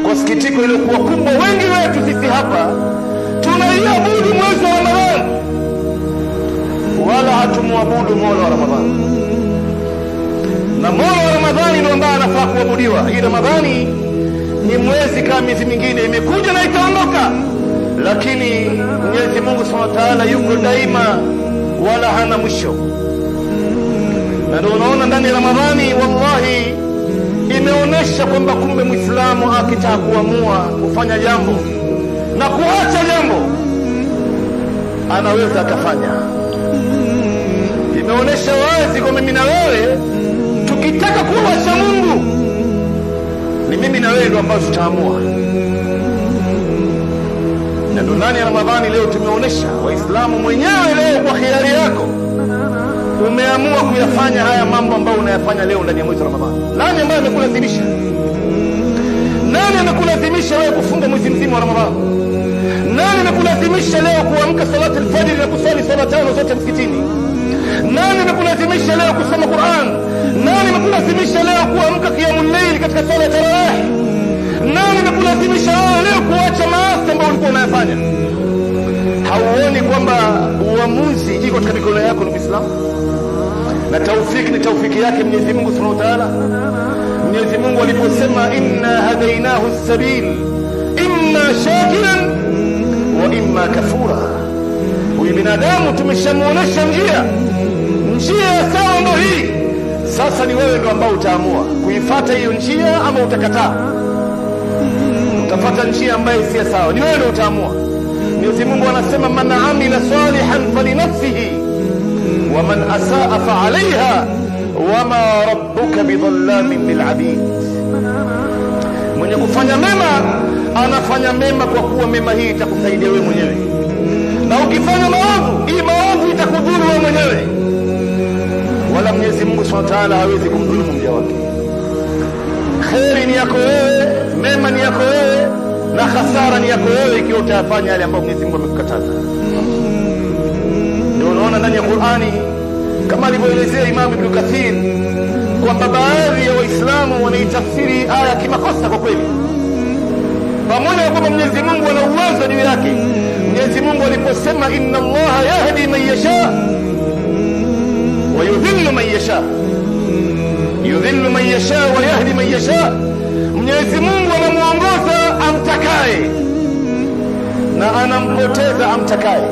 Kwa sikitiko ile kuwa kubwa, wengi wetu sisi hapa tunaiabudu mwezi wa Ramadhani wala hatumwabudu Mola wa Ramadhani. Na Mola wa Ramadhani ndio ambaye anafaa kuabudiwa. Hii Ramadhani ni mwezi kama miezi mingine, imekuja na itaondoka, lakini Mwenyezi Mungu Subhanahu wa Ta'ala yuko daima wala hana mwisho. Na ndio unaona ndani ya Ramadhani wallahi imeonesha kwamba kumbe Muislamu akitaka kuamua kufanya jambo na kuacha jambo anaweza akafanya. Imeonesha wazi kwa mimi na wewe tukitaka kuacha Mungu ni mimi na wewe ndio ambao tutaamua. Na ndio ndani ya Ramadhani leo tumeonesha Waislamu mwenyewe leo kwa hiari yako umeamua kuyafanya haya mambo ambayo unayafanya leo ndani ya mwezi wa Ramadhani. Nani ambaye amekulazimisha? Nani amekulazimisha wewe kufunga mwezi mzima wa Ramadhani? Nani amekulazimisha leo kuamka salati al-fajr na kusali swala tano zote msikitini? Nani amekulazimisha leo kusoma Qur'an? Nani amekulazimisha leo kuamka qiyamul layl katika swala ya tarawih? Nani amekulazimisha leo kuacha maasi ambayo ulikuwa unayafanya? Hauoni kwamba uamuzi iko katika mikono yako ndugu Muislamu? Na taufiki ni taufiki yake Mwenyezi Mungu Subhanahu wa Ta'ala. Mwenyezi Mungu aliposema inna hadainahu as-sabil imma shakiran wa imma kafura. Huyu binadamu tumeshamuonesha njia sawa ndio hii. Sasa ni wewe ndio ambao utaamua kuifuata hiyo njia ama utakataa. Utafuata njia ambayo si sawa, ni wewe ndio utaamua. Mwenyezi Mungu anasema man amila salihan falinafsihi wa man asaa fa alaiha wama rabbuka bidhallamin lilabid. Mwenye kufanya mema anafanya mema kwa kuwa mema hii itakusaidia wewe mwenyewe, na ukifanya maovu hii maovu itakudhuru wewe mwenyewe, wala Mwenyezi Mungu Subhanahu wa Ta'ala hawezi kumdhulumu mja wake. Kheri ni yako wewe, mema ni yako wewe, na hasara ni yako wewe ikiwa utafanya yale ambayo Mwenyezi Mungu amekukataza. Ndio unaona ndani ya Qur'ani kama alivyoelezea Imam Ibn Kathir kwamba baadhi ya Waislamu wanaitafsiri aya kimakosa. Kwa kweli, pamoja na kwamba Mwenyezi Mungu ana uwezo juu yake, Mwenyezi Mungu aliposema inna Allaha yahdi man yasha wa yudhillu man yasha, yudhillu man yasha wa yahdi man yasha, Mwenyezi Mungu anamuongoza amtakaye na anampoteza amtakaye.